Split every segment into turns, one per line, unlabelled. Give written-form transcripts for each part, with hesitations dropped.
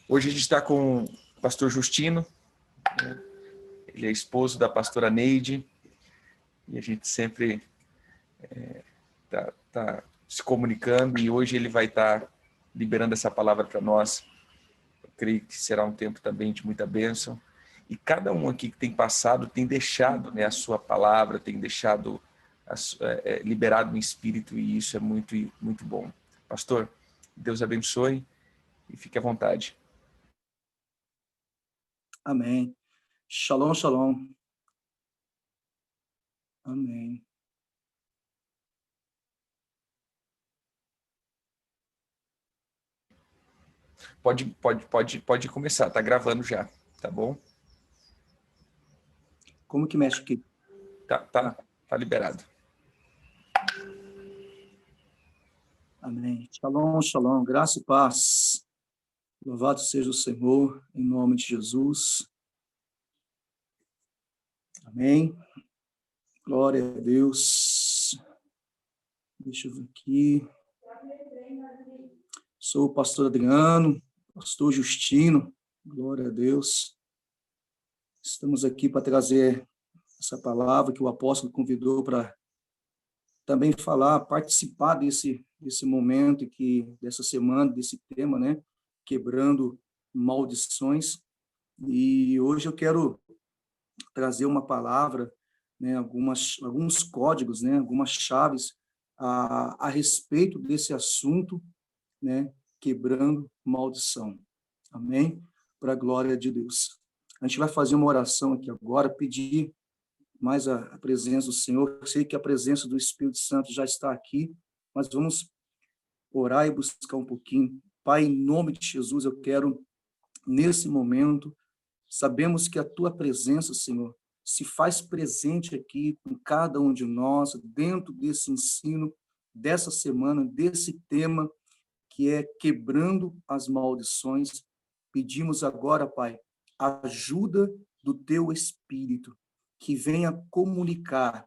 Hoje a gente está com o pastor Justino, né? Ele é esposo da pastora Neide, e a gente sempre tá se comunicando, e hoje ele vai estar liberando essa palavra para nós. Eu creio que será um tempo também de muita bênção. E cada um aqui que tem passado tem deixado, né, a sua palavra, tem deixado liberado no Espírito, e isso é muito, muito bom. Pastor, Deus abençoe e fique à vontade.
Amém. Shalom, shalom. Amém.
Pode começar, tá gravando já, tá bom?
Como que mexe aqui?
Tá liberado.
Amém. Shalom, shalom. Graça e paz. Louvado seja o Senhor, em nome de Jesus. Amém. Glória a Deus. Deixa eu ver aqui. Sou o pastor Adriano, pastor Justino. Glória a Deus. Estamos aqui para trazer essa palavra que o apóstolo convidou para também falar, participar desse momento dessa semana, desse tema, né? Quebrando maldições. E hoje eu quero trazer uma palavra, né? Alguns códigos, né? Algumas chaves a respeito desse assunto, né? Quebrando maldição. Amém? Para a glória de Deus. A gente vai fazer uma oração aqui agora, pedir mais a presença do Senhor. Eu sei que a presença do Espírito Santo já está aqui, mas vamos orar e buscar um pouquinho. Pai, em nome de Jesus, eu quero, nesse momento, sabemos que a Tua presença, Senhor, se faz presente aqui com cada um de nós, dentro desse ensino, dessa semana, desse tema, que é quebrando as maldições. Pedimos agora, Pai, a ajuda do Teu Espírito, que venha comunicar,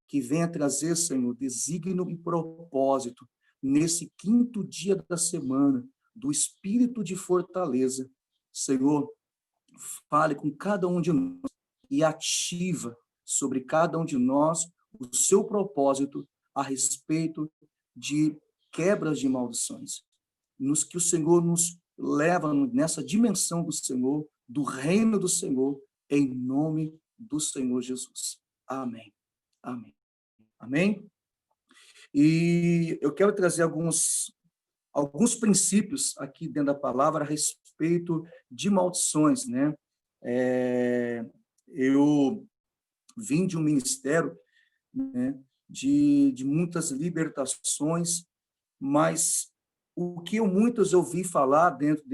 que venha trazer, Senhor, desígnio e propósito, nesse quinto dia da semana, do espírito de fortaleza. Senhor, fale com cada um de nós e ativa sobre cada um de nós o seu propósito a respeito de quebras de maldições. Que o Senhor nos leva nessa dimensão do Senhor, do reino do Senhor, em nome do Senhor Jesus. Amém. Amém. Amém? E eu quero trazer alguns princípios aqui dentro da palavra a respeito de maldições, né? Eu vim de um ministério, né, de muitas libertações, mas o que muitos ouvi falar dentro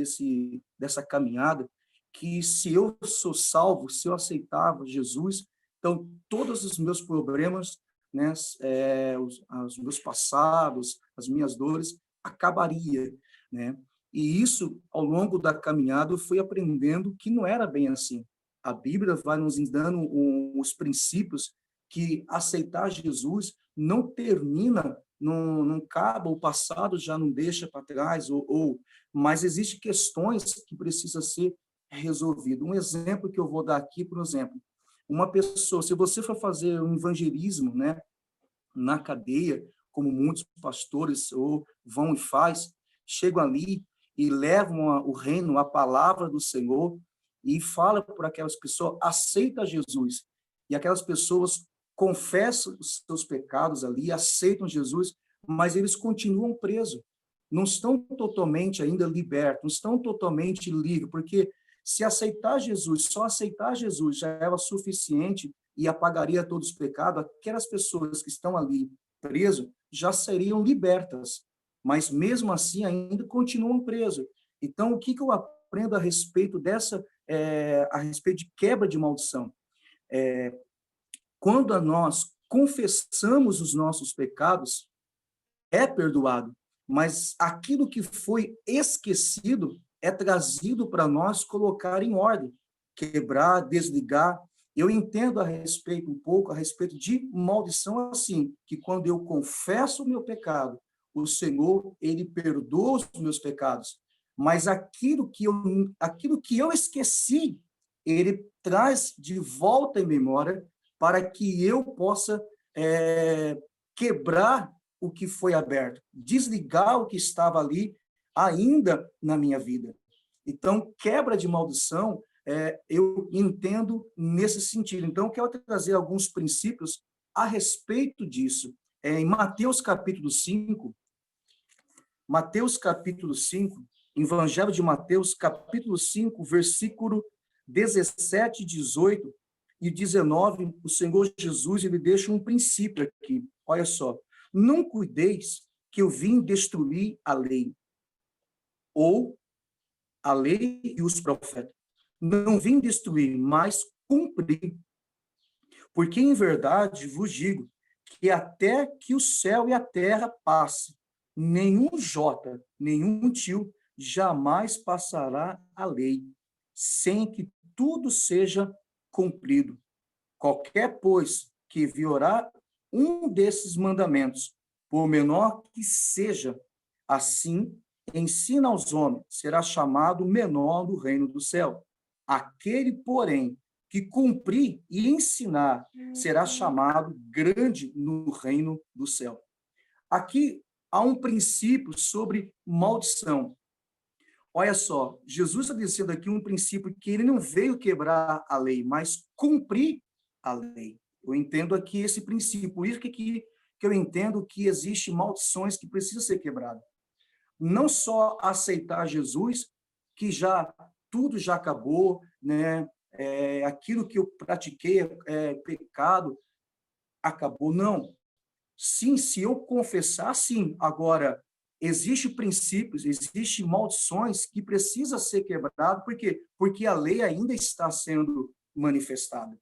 dessa caminhada, que se eu sou salvo, se eu aceitava Jesus, então todos os meus problemas, né, os meus passados, as minhas dores, acabaria, né? E isso, ao longo da caminhada, eu fui aprendendo que não era bem assim. A Bíblia vai nos dando os princípios que aceitar Jesus não termina, não acaba, o passado já não deixa para trás, mas existem questões que precisam ser resolvidas. Um exemplo que eu vou dar aqui, por exemplo, uma pessoa, se você for fazer um evangelismo, né, na cadeia, como muitos pastores ou vão e faz, chegam ali e levam o reino, a palavra do Senhor, e fala para aquelas pessoas, aceita Jesus. E aquelas pessoas confessam os seus pecados ali, aceitam Jesus, mas eles continuam presos. Não estão totalmente ainda libertos, não estão totalmente livres, porque se aceitar Jesus, só aceitar Jesus já era suficiente e apagaria todos os pecados, aquelas pessoas que estão ali presas já seriam libertas, mas mesmo assim ainda continuam presas. Então, o que eu aprendo a respeito a respeito de quebra de maldição? Quando nós confessamos os nossos pecados, é perdoado, mas aquilo que foi esquecido é trazido para nós colocar em ordem, quebrar, desligar. Eu entendo um pouco a respeito de maldição assim, que quando eu confesso o meu pecado, o Senhor, ele perdoa os meus pecados, mas aquilo que eu esqueci, ele traz de volta em memória para que eu possa quebrar o que foi aberto, desligar o que estava ali ainda na minha vida. Então, quebra de maldição, eu entendo nesse sentido. Então, eu quero trazer alguns princípios a respeito disso. Em Mateus capítulo 5, Evangelho de Mateus, capítulo 5, versículo 17, 18 e 19, o Senhor Jesus, ele deixa um princípio aqui. Olha só. Não cuideis que eu vim destruir a lei, ou a lei e os profetas. Não vim destruir, mas cumprir. Porque, em verdade, vos digo que até que o céu e a terra passem, nenhum jota, nenhum tio jamais passará a lei, sem que tudo seja cumprido. Qualquer, pois, que violar um desses mandamentos, por menor que seja, assim ensina aos homens, será chamado menor do reino do céu. Aquele, porém, que cumprir e ensinar, será chamado grande no reino do céu. Aqui há um princípio sobre maldição. Olha só, Jesus está dizendo aqui um princípio que ele não veio quebrar a lei, mas cumprir a lei. Eu entendo aqui esse princípio, por isso que eu entendo que existem maldições que precisam ser quebradas. Não só aceitar Jesus, que tudo já acabou, né? Aquilo que eu pratiquei pecado, acabou, não. Sim, se eu confessar, sim. Agora, existem princípios, existem maldições que precisam ser quebradas, por quê? Porque a lei ainda está sendo manifestada.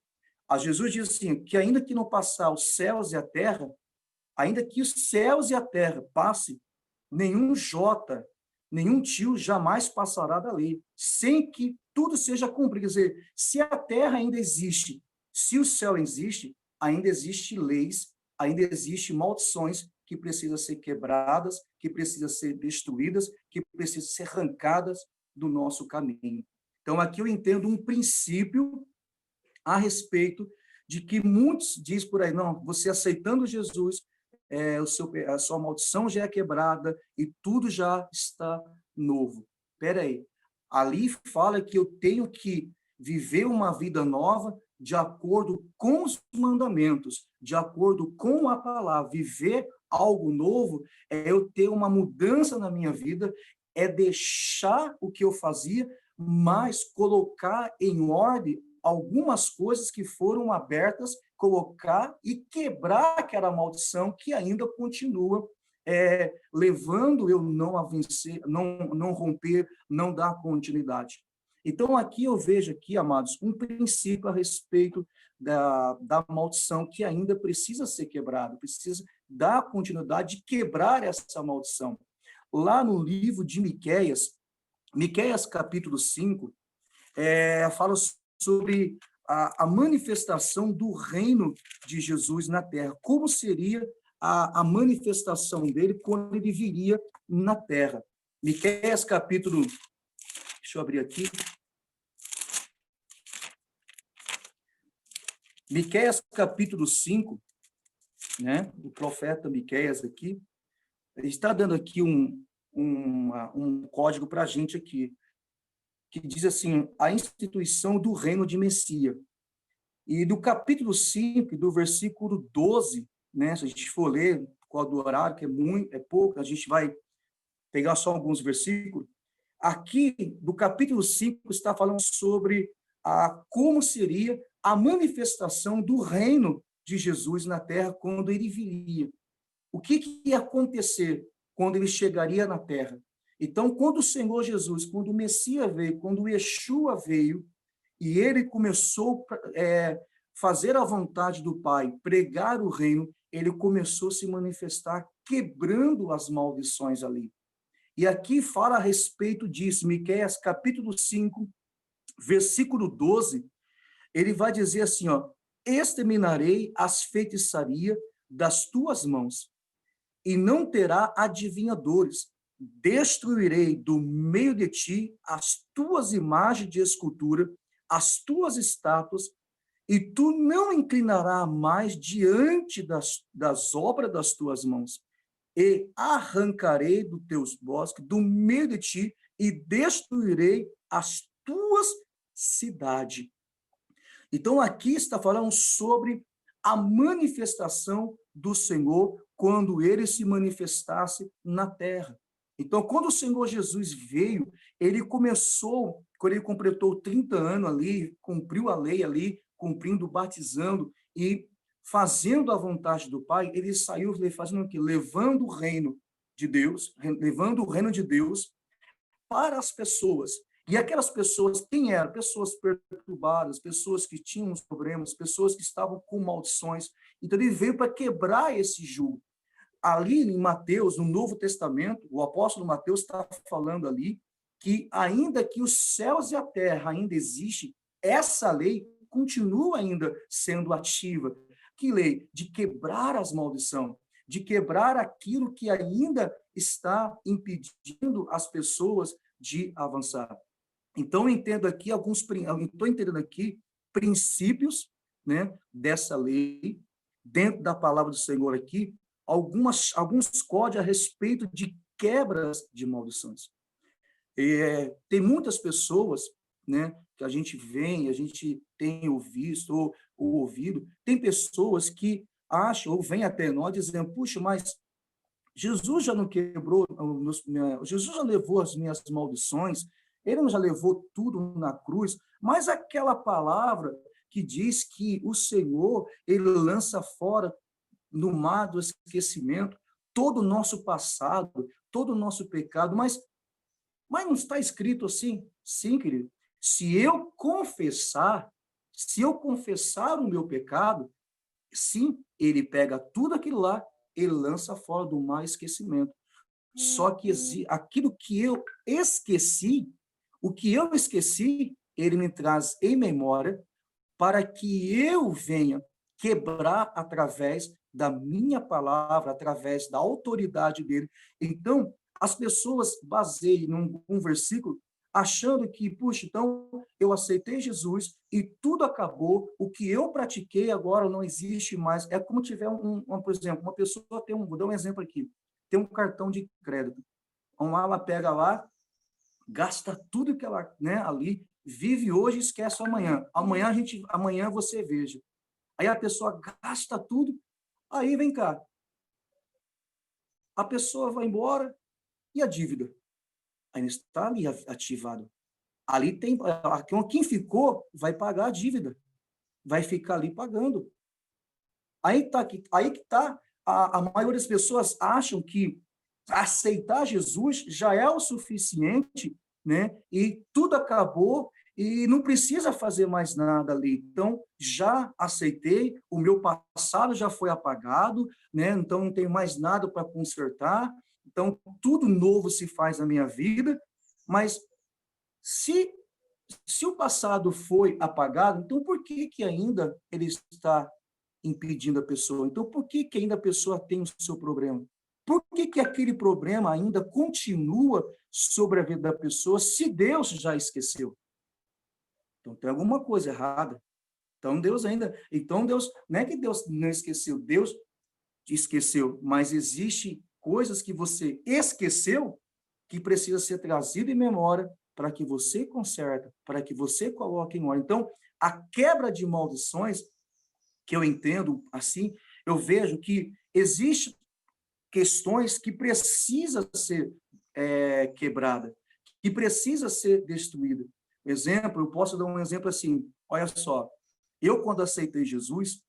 A Jesus diz assim, que ainda que não passar os céus e a terra, ainda que os céus e a terra passem, nenhum jota, nenhum tio jamais passará da lei, sem que tudo seja cumprido. Quer dizer, se a terra ainda existe, se o céu existe, ainda existem leis, ainda existem maldições que precisam ser quebradas, que precisam ser destruídas, que precisam ser arrancadas do nosso caminho. Então, aqui eu entendo um princípio a respeito de que muitos dizem por aí, não, você aceitando Jesus, a sua maldição já é quebrada e tudo já está novo. Espera aí, ali fala que eu tenho que viver uma vida nova de acordo com os mandamentos, de acordo com a palavra. Viver algo novo é eu ter uma mudança na minha vida, é deixar o que eu fazia, mas colocar em ordem algumas coisas que foram abertas, colocar e quebrar aquela maldição que ainda continua levando eu não a vencer, não romper, não dar continuidade. Então, aqui eu vejo aqui, amados, um princípio a respeito da maldição que ainda precisa ser quebrado, precisa dar continuidade de quebrar essa maldição. Lá no livro de Miqueias capítulo 5, fala sobre a manifestação do reino de Jesus na terra. Como seria a manifestação dele quando ele viria na terra? Miqueias capítulo... Deixa eu abrir aqui. Miqueias capítulo 5, né? O profeta Miqueias aqui, ele está dando aqui um código para a gente aqui, que diz assim, a instituição do reino de Messias. E do capítulo 5, do versículo 12, né, se a gente for ler, por causa do horário, que é pouco, a gente vai pegar só alguns versículos. Aqui, do capítulo 5, está falando sobre como seria a manifestação do reino de Jesus na terra quando ele viria. O que ia acontecer quando ele chegaria na terra? Então, quando o Senhor Jesus, quando o Messias veio, quando o Yeshua veio, e ele começou a fazer a vontade do Pai, pregar o reino, ele começou a se manifestar quebrando as maldições ali. E aqui fala a respeito disso, Miqueias capítulo 5, versículo 12, ele vai dizer assim, exterminarei as feitiçarias das tuas mãos, e não terá adivinhadores, destruirei do meio de ti as tuas imagens de escultura, as tuas estátuas, e tu não inclinarás mais diante das obras das tuas mãos, e arrancarei dos teus bosques, do meio de ti, e destruirei as tuas cidades. Então, aqui está falando sobre a manifestação do Senhor quando ele se manifestasse na terra. Então, quando o Senhor Jesus veio, ele começou, quando ele completou 30 anos ali, cumpriu a lei ali, cumprindo, batizando e fazendo a vontade do Pai, ele saiu fazendo o quê? Levando o reino de Deus, levando o reino de Deus para as pessoas. E aquelas pessoas, quem eram? Pessoas perturbadas, pessoas que tinham problemas, pessoas que estavam com maldições. Então, ele veio para quebrar esse jugo. Ali em Mateus, no Novo Testamento, o apóstolo Mateus está falando ali que, ainda que os céus e a terra ainda existem, essa lei continua ainda sendo ativa. Que lei? De quebrar as maldições, de quebrar aquilo que ainda está impedindo as pessoas de avançar. Então, eu entendo aqui estou entendendo aqui princípios, né, dessa lei, dentro da palavra do Senhor aqui, alguns códigos a respeito de quebras de maldições. Tem muitas pessoas, né, que a gente tem ouvido, ou ouvido, tem pessoas que acham, ou vêm até nós dizendo, puxa, mas Jesus já não quebrou, Jesus já levou as minhas maldições, ele não já levou tudo na cruz, mas aquela palavra que diz que o Senhor, ele lança fora no mar do esquecimento todo o nosso passado, todo o nosso pecado, mas não está escrito assim? Sim, querido. Se eu confessar o meu pecado, sim, ele pega tudo aquilo lá, ele lança fora do mar esquecimento. Só que aquilo que eu esqueci, o que eu esqueci, ele me traz em memória para que eu venha quebrar através da minha palavra, através da autoridade dele. Então, as pessoas baseiam num versículo achando que, puxa, então eu aceitei Jesus e tudo acabou, o que eu pratiquei agora não existe mais. É como tiver por exemplo, uma pessoa vou dar um exemplo aqui, tem um cartão de crédito. Ela pega lá, gasta tudo que ela, né, ali, vive hoje e esquece amanhã. Amanhã você veja. Aí a pessoa gasta tudo, aí vem cá. A pessoa vai embora e a dívida? Ainda está ali ativado. Ali tem, quem ficou vai pagar a dívida, vai ficar ali pagando. Aí que tá, a maioria das pessoas acham que aceitar Jesus já é o suficiente, né? E tudo acabou e não precisa fazer mais nada ali. Então, já aceitei, o meu passado já foi apagado, né? Então, não tenho mais nada para consertar. Então, tudo novo se faz na minha vida, mas se o passado foi apagado, então por que ainda ele está impedindo a pessoa? Então, por que ainda a pessoa tem o seu problema? Por que aquele problema ainda continua sobre a vida da pessoa se Deus já esqueceu? Então, tem alguma coisa errada. Então, Deus, não é que Deus não esqueceu, Deus esqueceu, mas existe coisas que você esqueceu que precisa ser trazido em memória para que você conserte, para que você coloque em ordem. Então, a quebra de maldições, que eu entendo assim, eu vejo que existem questões que precisam ser quebrada, que precisa ser destruída. Exemplo, eu posso dar um exemplo assim, olha só, eu quando aceitei Jesus,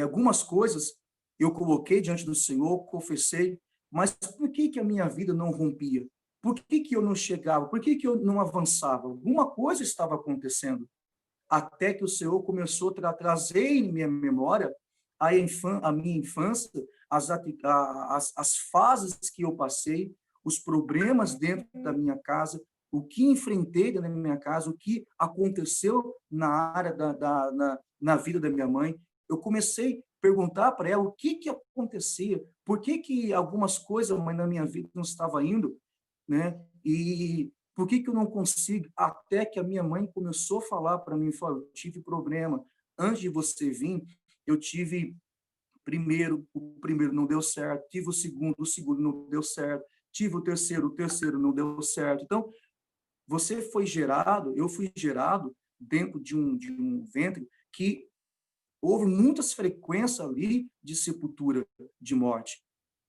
algumas coisas eu coloquei diante do Senhor, confessei, mas por que a minha vida não rompia? Por que eu não chegava? Por que eu não avançava? Alguma coisa estava acontecendo. Até que o Senhor começou a trazer em minha memória a minha infância, as fases que eu passei, os problemas dentro da minha casa, o que enfrentei dentro da minha casa, o que aconteceu na área na vida da minha mãe. Eu comecei a perguntar para ela o que acontecia, por que algumas coisas na minha vida não estavam indo, né? E por que eu não consigo? Até que a minha mãe começou a falar para mim, falou, eu tive problema. Antes de você vir, eu tive o primeiro não deu certo, tive o segundo não deu certo, tive o terceiro não deu certo. Então, eu fui gerado dentro de um ventre que houve muitas frequências ali de sepultura, de morte.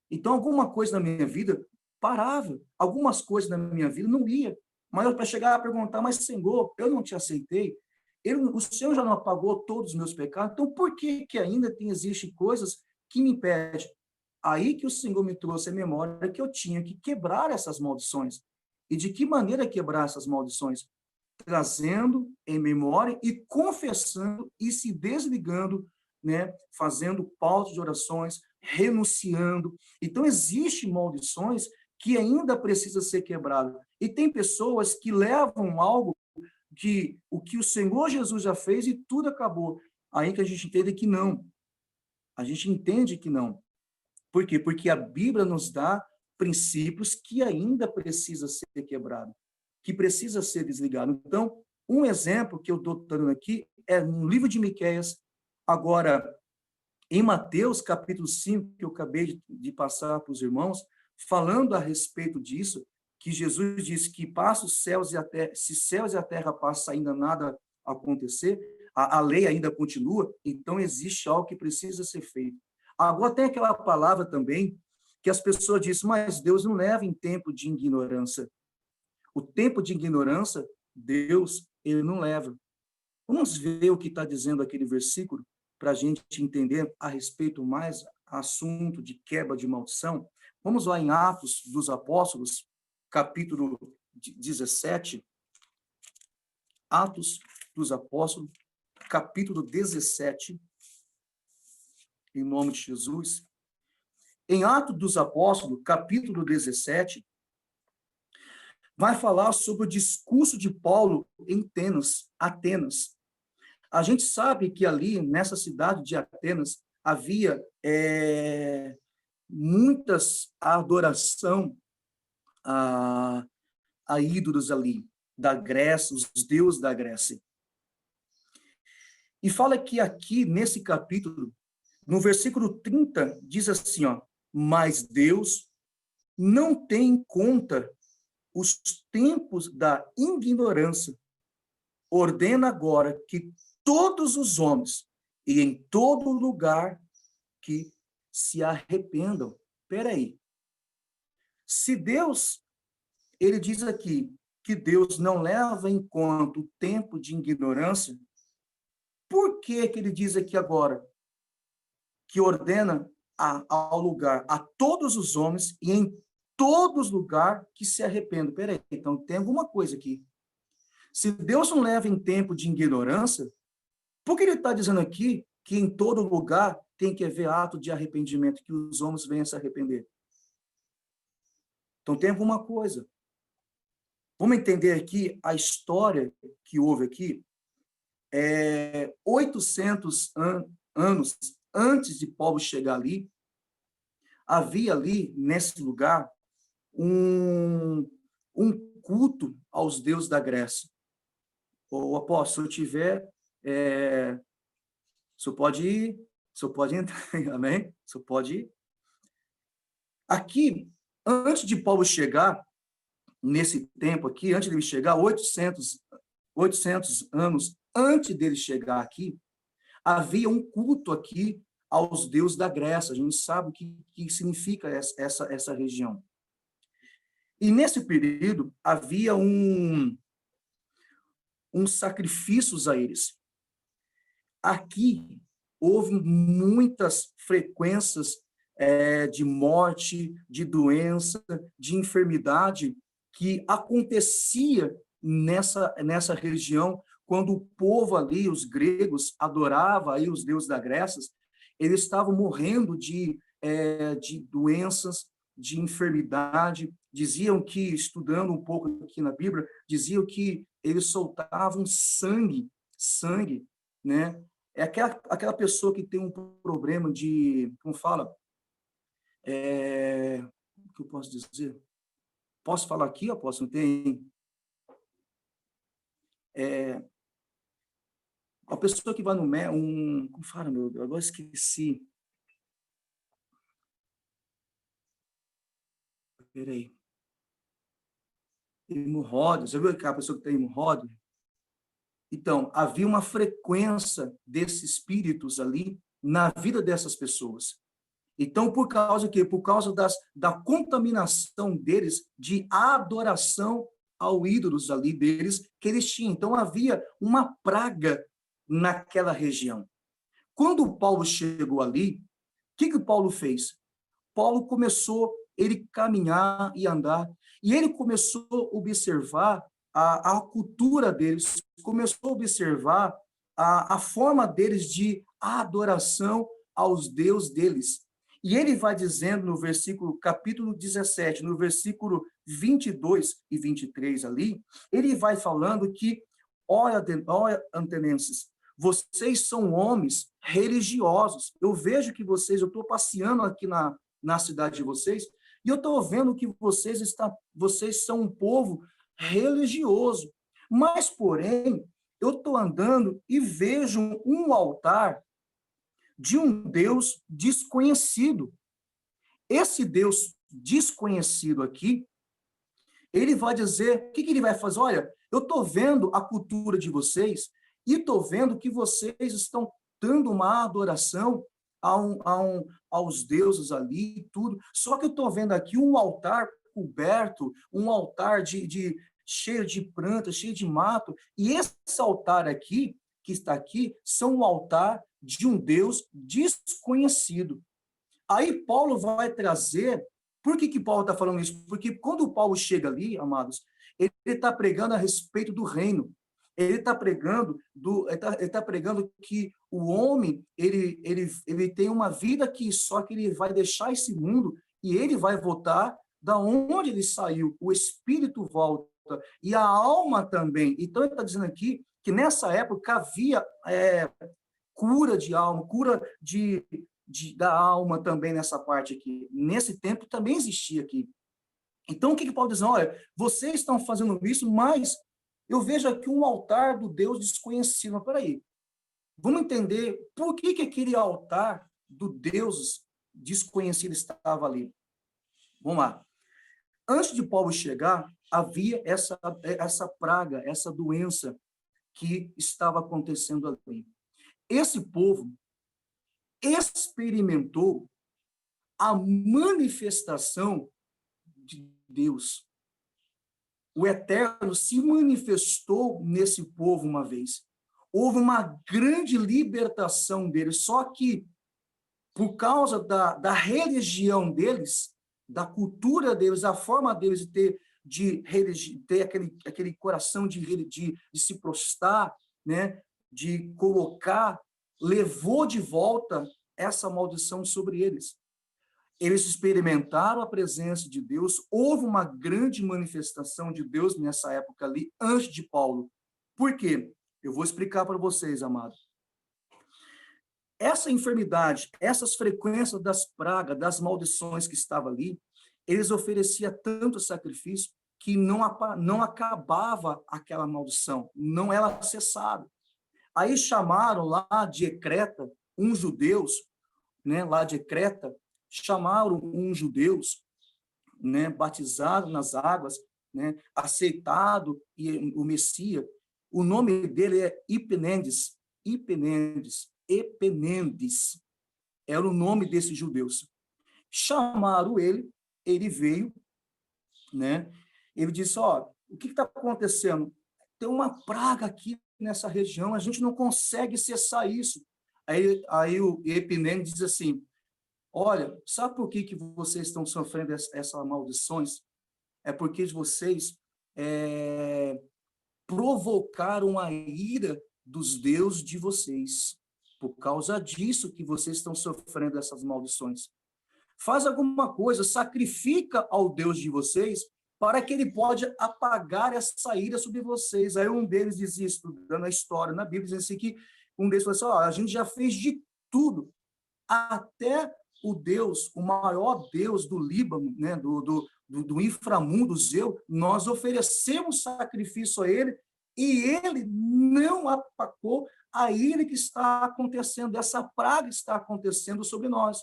Então, alguma coisa na minha vida parava, algumas coisas na minha vida não ia. Mas para chegar a perguntar, mas Senhor, eu não te aceitei, o Senhor já não apagou todos os meus pecados, então por que ainda existem coisas que me impedem? Aí que o Senhor me trouxe a memória que eu tinha que quebrar essas maldições. E de que maneira quebrar essas maldições? Trazendo em memória e confessando e se desligando, né? Fazendo pautas de orações, renunciando. Então, existem maldições que ainda precisa ser quebrado. E tem pessoas que levam algo que o que o Senhor Jesus já fez e tudo acabou. Aí que a gente entende que não. A gente entende que não. Por quê? Porque a Bíblia nos dá princípios que ainda precisa ser quebrado, que precisa ser desligado. Então, um exemplo que eu estou dando aqui é no livro de Miqueias, agora, em Mateus, capítulo 5, que eu acabei de passar para os irmãos, falando a respeito disso, que Jesus disse que passa os céus e a terra, se céus e a terra passam, ainda nada acontecer, a lei ainda continua, então existe algo que precisa ser feito. Agora tem aquela palavra também, que as pessoas dizem, mas Deus não leva em tempo de ignorância. O tempo de ignorância, Deus, ele não leva. Vamos ver o que está dizendo aquele versículo, para a gente entender a respeito mais assunto de quebra de maldição. Vamos lá em Atos dos Apóstolos, capítulo 17. Atos dos Apóstolos, capítulo 17, em nome de Jesus. Em Atos dos Apóstolos, capítulo 17, vai falar sobre o discurso de Paulo em Atenas. A gente sabe que ali, nessa cidade de Atenas, havia muitas adoração a ídolos ali, da Grécia, os deuses da Grécia. E fala que aqui, nesse capítulo, no versículo 30, diz assim, ó, mas Deus não tem em conta os tempos da ignorância. Ordena agora que todos os homens e em todo lugar que se arrependam. Espera aí. Se Deus, ele diz aqui que Deus não leva em conta o tempo de ignorância, por que ele diz aqui agora que ordena ao lugar, a todos os homens e em todos os lugares que se arrependam? Peraí, então tem alguma coisa aqui. Se Deus não leva em tempo de ignorância, por que ele está dizendo aqui que em todo lugar tem que haver ato de arrependimento, que os homens venham se arrepender? Então tem alguma coisa. Vamos entender aqui a história que houve aqui. 800 anos antes de Paulo chegar ali, havia ali, nesse lugar, um culto aos deuses da Grécia. O apóstolo, se eu tiver, o senhor pode entrar, amém? O senhor pode ir. Aqui, antes de Paulo chegar, nesse tempo aqui, antes dele chegar, 800 anos antes dele chegar aqui, havia um culto aqui aos deuses da Grécia. A gente sabe o que significa essa região. E nesse período havia um sacrifícios a eles. Aqui houve muitas frequências de morte, de doença, de enfermidade que acontecia nessa região quando o povo ali, os gregos, adorava aí os deuses da Grécia. Eles estavam morrendo de doenças, de enfermidade. Diziam que, estudando um pouco aqui na Bíblia, diziam que eles soltavam sangue, né? É aquela pessoa que tem um problema de, como fala, o que eu posso dizer? Posso falar aqui, apóstolo? Tem a pessoa que vai no médico, como fala, meu Deus, agora esqueci. Peraí. Hemorroida, você viu aquela pessoa que tem hemorroida? Então, havia uma frequência desses espíritos ali na vida dessas pessoas. Então, por causa do quê? Por causa da contaminação deles, de adoração ao ídolos ali deles, que eles tinham. Então, havia uma praga naquela região. Quando Paulo chegou ali, o que Paulo fez? Paulo começou ele caminhar e andar, e ele começou a observar a cultura deles, começou a observar a forma deles de adoração aos deuses deles. E ele vai dizendo no versículo, capítulo 17, no versículo 22 e 23 ali, ele vai falando que, olha, antenenses, vocês são homens religiosos. Eu vejo que vocês, eu estou passeando aqui na cidade de vocês, e eu estou vendo que vocês são um povo religioso. Mas, porém, eu estou andando e vejo um altar de um Deus desconhecido. Esse Deus desconhecido aqui, ele vai dizer, o que ele vai fazer? Olha, eu estou vendo a cultura de vocês e estou vendo que vocês estão dando uma adoração aos deuses ali e tudo. Só que eu estou vendo aqui um altar coberto, um altar cheio de plantas, cheio de mato. E esse altar aqui, que está aqui, são um altar de um Deus desconhecido. Aí Paulo vai trazer... Por que Paulo está falando isso? Porque quando Paulo chega ali, amados, ele está pregando a respeito do reino. Ele está pregando que o homem ele tem uma vida que só que ele vai deixar esse mundo e ele vai voltar da onde ele saiu. O espírito volta e a alma também. Então ele está dizendo aqui que nessa época havia cura de alma, cura da alma também nessa parte aqui. Nesse tempo também existia aqui. Então o que Paulo diz? Olha, vocês estão fazendo isso, mas eu vejo aqui um altar do Deus desconhecido. Mas peraí, vamos entender por que aquele altar do Deus desconhecido estava ali. Vamos lá. Antes de Paulo chegar, havia essa praga, essa doença que estava acontecendo ali. Esse povo experimentou a manifestação de Deus. O Eterno se manifestou nesse povo uma vez. Houve uma grande libertação deles, só que por causa da religião deles, da cultura deles, da forma deles de ter aquele coração de se prostrar, né, de colocar, levou de volta essa maldição sobre eles. Eles experimentaram a presença de Deus, houve uma grande manifestação de Deus nessa época ali, antes de Paulo. Por quê? Eu vou explicar para vocês, amados. Essa enfermidade, essas frequências das pragas, das maldições que estavam ali, eles ofereciam tanto sacrifício que não acabava aquela maldição, não era cessada. Aí chamaram lá de Creta uns judeus, né, lá de Creta, chamaram uns judeus, né, batizados nas águas, né, aceitado o Messias. O nome dele é Epenendes. Era o nome desses judeus. Chamaram ele veio, né? Ele disse, ó, o que está acontecendo? Tem uma praga aqui nessa região, a gente não consegue cessar isso. Aí o Epenendes diz assim, olha, sabe por que vocês estão sofrendo essas maldições? É porque vocês provocaram a ira dos deuses de vocês. Por causa disso que vocês estão sofrendo essas maldições. Faz alguma coisa, sacrifica ao Deus de vocês para que ele pode apagar essa ira sobre vocês. Aí um deles diz isso, dando a história na Bíblia, diz assim que um deles falou assim, ó, a gente já fez de tudo, até o Deus, o maior Deus do Líbano, né, do inframundo, Zeu, nós oferecemos sacrifício a ele e ele não apacou a ira que está acontecendo, essa praga está acontecendo sobre nós.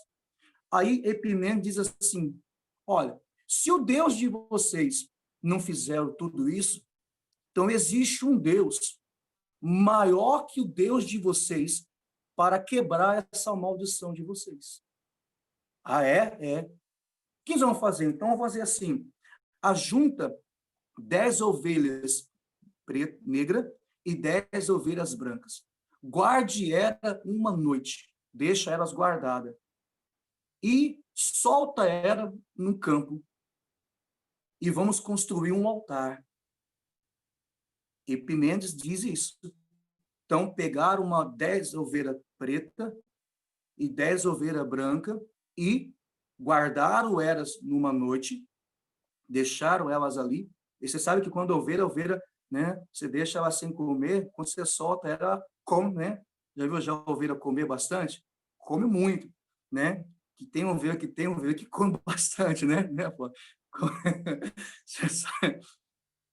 Aí Epimênides diz assim, olha, se o Deus de vocês não fizeram tudo isso, então existe um Deus maior que o Deus de vocês para quebrar essa maldição de vocês. Ah, é? É. O que nós vamos fazer? Então, vamos fazer assim, ajunta 10 ovelhas negras e 10 ovelhas brancas. Guarde ela uma noite, deixa elas guardadas. E solta ela no campo. E vamos construir um altar. Epimênides diz isso. Então, pegaram 10 ovelhas preta e 10 ovelhas brancas e guardaram elas numa noite, deixaram elas ali. E você sabe que quando a ovelha, né, você deixa ela sem comer, quando você solta ela, come, né? Já viu a ovelha comer bastante? Come muito, né? Que tem ovelha que come bastante, né? O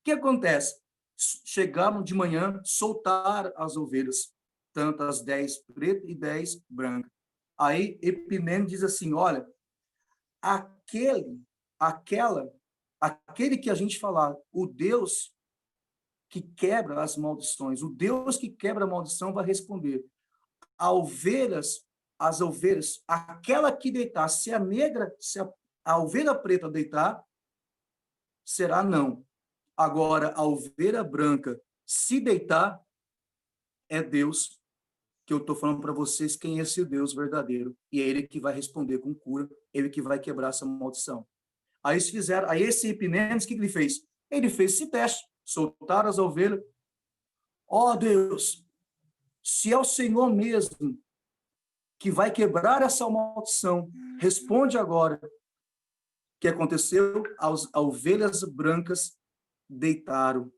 que acontece? Chegaram de manhã, soltaram as ovelhas, tanto as 10 pretas e 10 brancas. Aí Epimênides diz assim, olha, aquele que a gente falar, o Deus que quebra as maldições, o Deus que quebra a maldição vai responder. As ovelhas, aquela que deitar, se a ovelha preta deitar, será não. Agora, a ovelha branca, se deitar, é Deus, que eu estou falando para vocês quem é esse Deus verdadeiro. E é ele que vai responder com cura, ele que vai quebrar essa maldição. Aí esse Epimênides, o que ele fez? Ele fez esse teste, soltaram as ovelhas. Ó Deus, se é o Senhor mesmo que vai quebrar essa maldição, responde agora. O que aconteceu? As ovelhas brancas deitaram.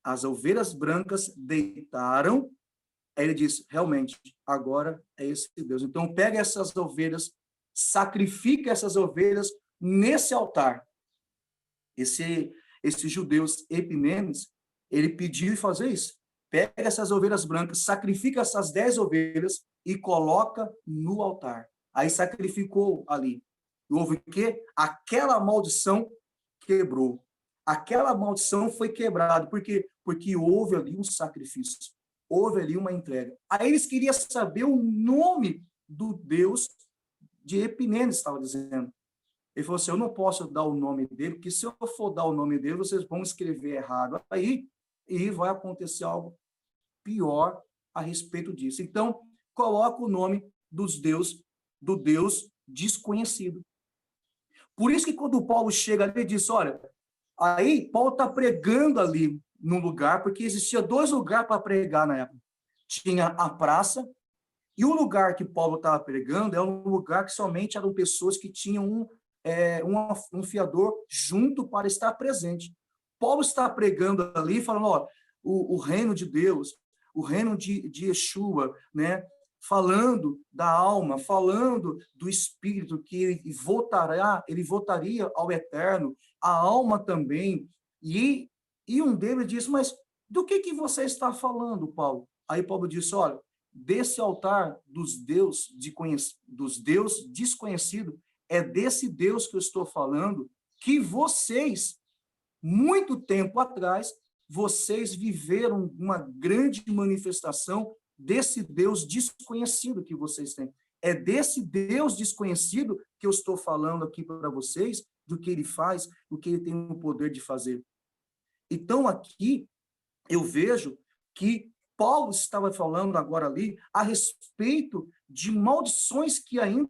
As ovelhas brancas deitaram. Aí ele disse, realmente, agora é esse Deus. Então, pega essas ovelhas, sacrifica essas ovelhas nesse altar. Esse judeu Epimênides, ele pediu fazer isso. Pega essas ovelhas brancas, sacrifica essas 10 ovelhas e coloca no altar. Aí sacrificou ali. E houve o quê? Aquela maldição quebrou. Aquela maldição foi quebrada. Por quê? Porque houve ali um sacrifício. Houve ali uma entrega. Aí eles queriam saber o nome do Deus de Epimênides, estava dizendo. Ele falou assim, eu não posso dar o nome dele, porque se eu for dar o nome dele, vocês vão escrever errado aí e vai acontecer algo pior a respeito disso. Então, coloca o nome do Deus desconhecido. Por isso que quando o Paulo chega ali, ele diz, olha, aí Paulo está pregando ali num lugar, porque existia 2 lugares para pregar na época. Tinha a praça, e o lugar que Paulo estava pregando é um lugar que somente eram pessoas que tinham um fiador junto para estar presente. Paulo está pregando ali, falando, ó, o reino de Deus, o reino de Yeshua, né? Falando da alma, falando do Espírito, que ele voltaria ao eterno, a alma também. E um deles disse, mas do que você está falando, Paulo? Aí Paulo disse, olha, desse altar dos Deus desconhecidos, é desse Deus que eu estou falando, que vocês, muito tempo atrás, vocês viveram uma grande manifestação desse Deus desconhecido que vocês têm. É desse Deus desconhecido que eu estou falando aqui para vocês, do que ele faz, do que ele tem o poder de fazer. Então, aqui, eu vejo que Paulo estava falando agora ali a respeito de maldições que ainda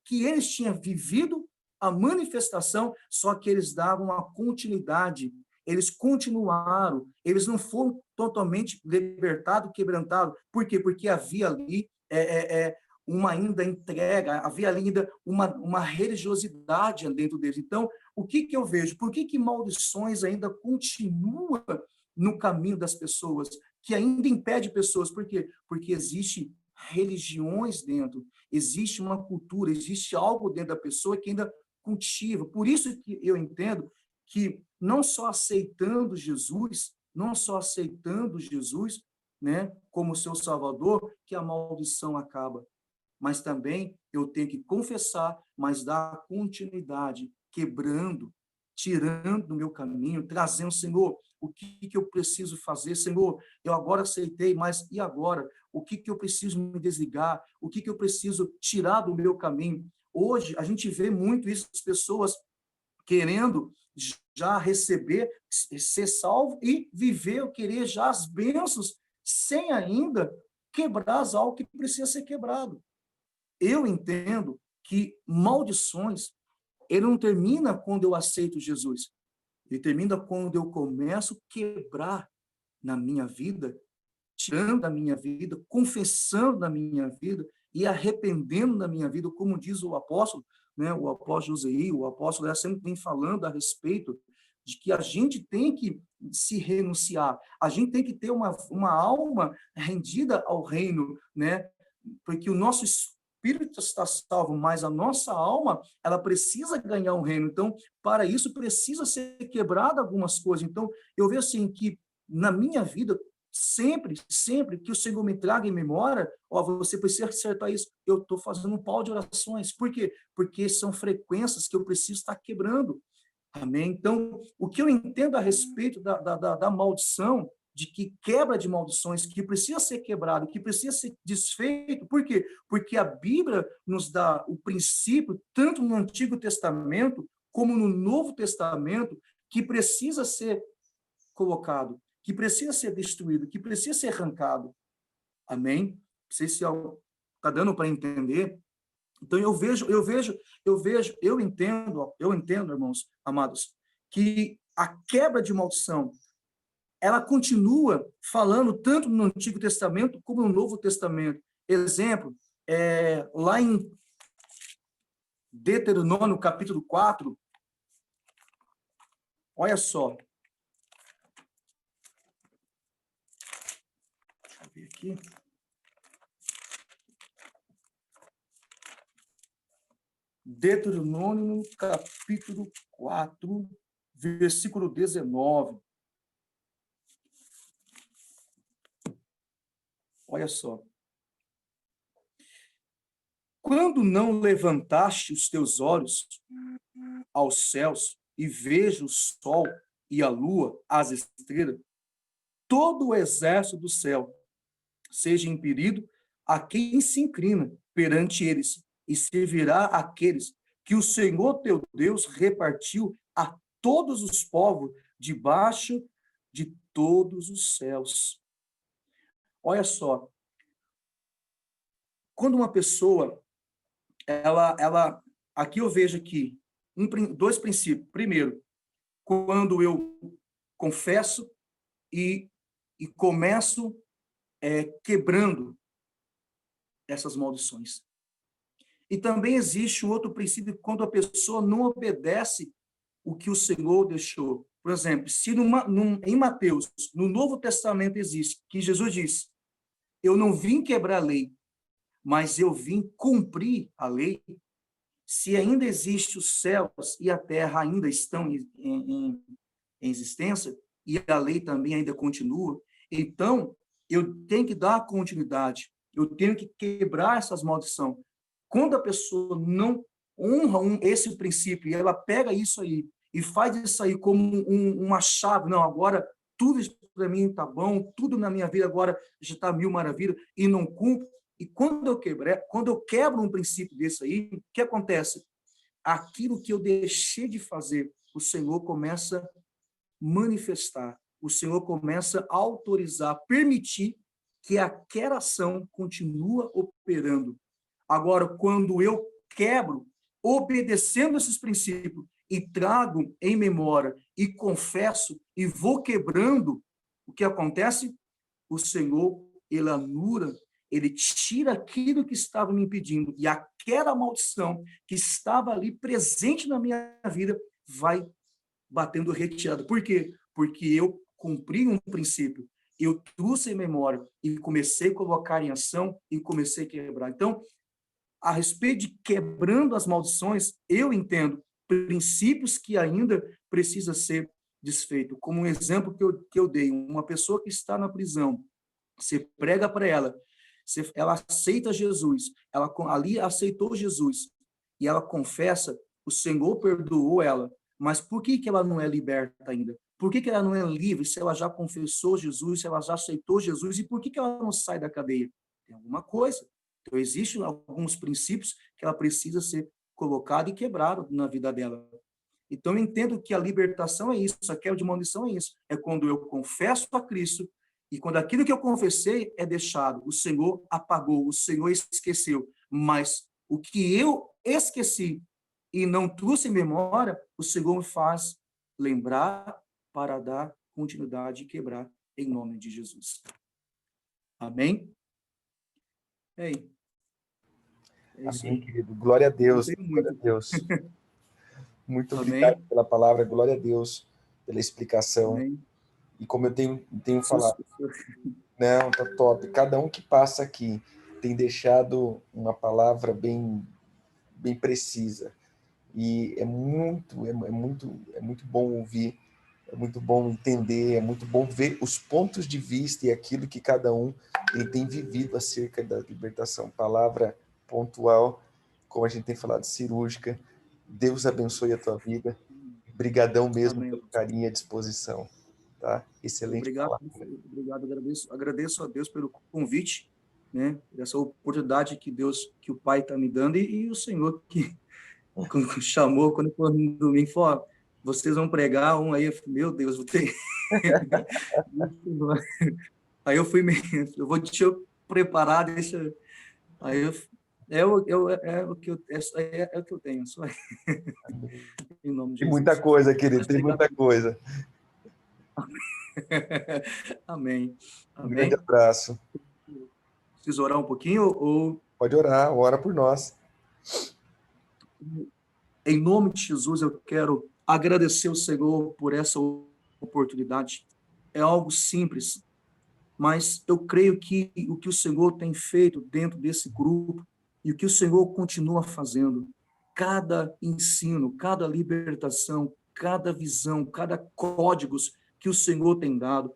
que eles tinham vivido a manifestação, só que eles davam uma continuidade, eles continuaram, eles não foram totalmente libertados, quebrantados. Por quê? Porque havia ali uma ainda entrega, havia ali ainda uma religiosidade dentro deles. Então, o que eu vejo? Por que maldições ainda continuam no caminho das pessoas? que ainda impede pessoas. Por quê? Porque existe religiões dentro, existe uma cultura, existe algo dentro da pessoa que ainda cultiva. Por isso que eu entendo que não só aceitando Jesus, né, como seu Salvador, que a maldição acaba. Mas também eu tenho que confessar, mas dar continuidade, quebrando, tirando do meu caminho, trazendo, Senhor, o que eu preciso fazer? Senhor, eu agora aceitei, mas e agora? O que eu preciso me desligar? O que eu preciso tirar do meu caminho? Hoje, a gente vê muito isso, as pessoas querendo já receber, ser salvo e viver, querer já as bênçãos, sem ainda quebrar as algo que precisa ser quebrado. Eu entendo que maldições, ele não termina quando eu aceito Jesus. Ele termina quando eu começo a quebrar na minha vida, tirando da minha vida, confessando da minha vida e arrependendo da minha vida, como diz o apóstolo, né? O apóstolo José, o apóstolo sempre vem falando a respeito de que a gente tem que se renunciar, a gente tem que ter uma alma rendida ao reino, né? Porque o nosso espírito está salvo, mas a nossa alma, ela precisa ganhar um reino. Então, para isso, precisa ser quebrada algumas coisas. Então, eu vejo assim que, na minha vida, sempre que o Senhor me traga em memória, ó, você precisa acertar isso, eu estou fazendo um pau de orações. Por quê? Porque são frequências que eu preciso estar quebrando. Amém? Então, o que eu entendo a respeito da maldição, de que quebra de maldições, que precisa ser quebrado, que precisa ser desfeito. Por quê? Porque a Bíblia nos dá o princípio, tanto no Antigo Testamento, como no Novo Testamento, que precisa ser colocado, que precisa ser destruído, que precisa ser arrancado. Amém? Não sei se está dando para entender. Então, eu entendo, irmãos amados, que a quebra de maldição, ela continua falando tanto no Antigo Testamento como no Novo Testamento. Exemplo, lá em Deuteronômio, capítulo 4, olha só. Deixa eu ver aqui. Deuteronômio, capítulo 4, versículo 19. Olha só. Quando não levantaste os teus olhos aos céus e vejo o sol e a lua, as estrelas, todo o exército do céu, seja impedido a quem se inclina perante eles, e servirá àqueles que o Senhor teu Deus repartiu a todos os povos debaixo de todos os céus. Olha só, quando uma pessoa, aqui eu vejo aqui dois princípios. Primeiro, quando eu confesso e começo quebrando essas maldições. E também existe um outro princípio quando a pessoa não obedece o que o Senhor deixou. Por exemplo, se em Mateus, no Novo Testamento existe, que Jesus diz, eu não vim quebrar a lei, mas eu vim cumprir a lei. Se ainda existe os céus e a terra ainda estão em existência, e a lei também ainda continua, então eu tenho que dar continuidade, eu tenho que quebrar essas maldições. Quando a pessoa não honra esse princípio, e ela pega isso aí e faz isso aí como uma chave, não, agora tudo para mim está bom, tudo na minha vida agora já está mil maravilhas, e não cumpre. E quando eu quebro um princípio desse aí, o que acontece? Aquilo que eu deixei de fazer, o Senhor começa a manifestar, o Senhor começa a autorizar, permitir que aquela ação continue operando. Agora, quando eu quebro, obedecendo esses princípios, e trago em memória, e confesso, e vou quebrando, o que acontece? O Senhor, ele anula, ele tira aquilo que estava me impedindo, e aquela maldição que estava ali presente na minha vida, vai batendo retirada. Por quê? Porque eu cumpri um princípio, eu trouxe em memória e comecei a colocar em ação e comecei a quebrar. Então, a respeito de quebrando as maldições, eu entendo princípios que ainda precisa ser desfeito. Como um exemplo que eu dei, uma pessoa que está na prisão, você prega para ela, ela aceita Jesus, ela ali aceitou Jesus, e ela confessa, o Senhor perdoou ela, mas por que ela não é liberta ainda? Por que ela não é livre se ela já confessou Jesus, se ela já aceitou Jesus, e por que ela não sai da cadeia? Tem alguma coisa. Então, existem alguns princípios que ela precisa ser colocada e quebrada na vida dela. Então, eu entendo que a libertação é isso, a quebra de maldição é isso. É quando eu confesso a Cristo e quando aquilo que eu confessei é deixado, o Senhor apagou, o Senhor esqueceu. Mas o que eu esqueci e não trouxe em memória, o Senhor me faz lembrar para dar continuidade e quebrar em nome de Jesus. Amém? É isso
Amém,
aí.
querido. Glória a
Não
Deus.
tem
Glória a
muito.
Deus. Muito obrigado
Amém?
pela palavra. Glória a Deus pela explicação.
Amém?
E como eu tenho
Jesus,
falado, não, tá top. Cada um que passa aqui tem deixado uma palavra bem precisa. E é muito bom ouvir, é muito bom entender, é muito bom ver os pontos de vista e aquilo que cada um ele tem vivido acerca da libertação. Palavra pontual, como a gente tem falado, cirúrgica. Deus abençoe a tua vida. Brigadão mesmo
amém.
pelo carinho e a disposição. Tá? Excelente
Obrigado,
palavra.
obrigado, agradeço a Deus pelo convite, né? Essa oportunidade que Deus, que o Pai está me dando e o Senhor que quando chamou, quando foi no domingo, falou, ó, vocês vão pregar um aí, eu falei, meu Deus, vou ter. Aí eu fui meio, eu vou deixa eu preparar, deixa. Aí é o que é o que eu tenho, só em nome de
Tem muita
Jesus.
coisa, querido,
Mas
tem
obrigado.
muita coisa.
Amém.
Um grande
Amém.
abraço.
Preciso orar um pouquinho ou
Pode orar, ora por nós.
em nome de Jesus, eu quero agradecer o Senhor por essa oportunidade. É algo simples, mas eu creio que o que o Senhor tem feito dentro desse grupo e o que o Senhor continua fazendo, cada ensino, cada libertação, cada visão, cada códigos que o Senhor tem dado,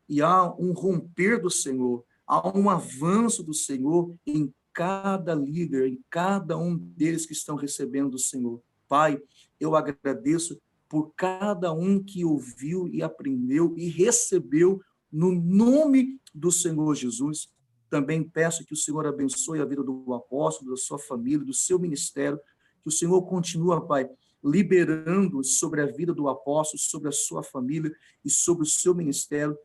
e há um romper do Senhor, há um avanço do Senhor em cada líder, em cada um deles que estão recebendo do Senhor. Pai, eu agradeço por cada um que ouviu e aprendeu e recebeu no nome do Senhor Jesus. Também peço que o Senhor abençoe a vida do apóstolo, da sua família, do seu ministério, que o Senhor continua, Pai, liberando sobre a vida do apóstolo, sobre a sua família e sobre o seu ministério,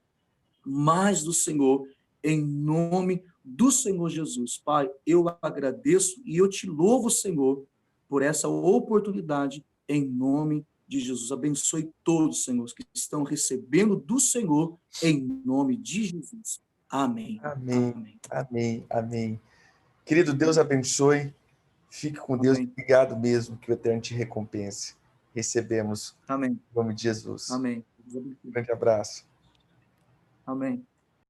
mais do Senhor, em nome do Senhor Jesus. Pai, eu agradeço e eu te louvo, Senhor, por essa oportunidade, em nome de Jesus. Abençoe todos, Senhor, que estão recebendo do Senhor, em nome de Jesus. Amém.
Amém,
Amém.
amém, amém. Querido, Deus abençoe. Fique com Deus.
Amém.
Obrigado mesmo, que o Eterno te recompense. Recebemos
Amém.
em nome de Jesus.
Amém.
Um grande abraço.
Amém.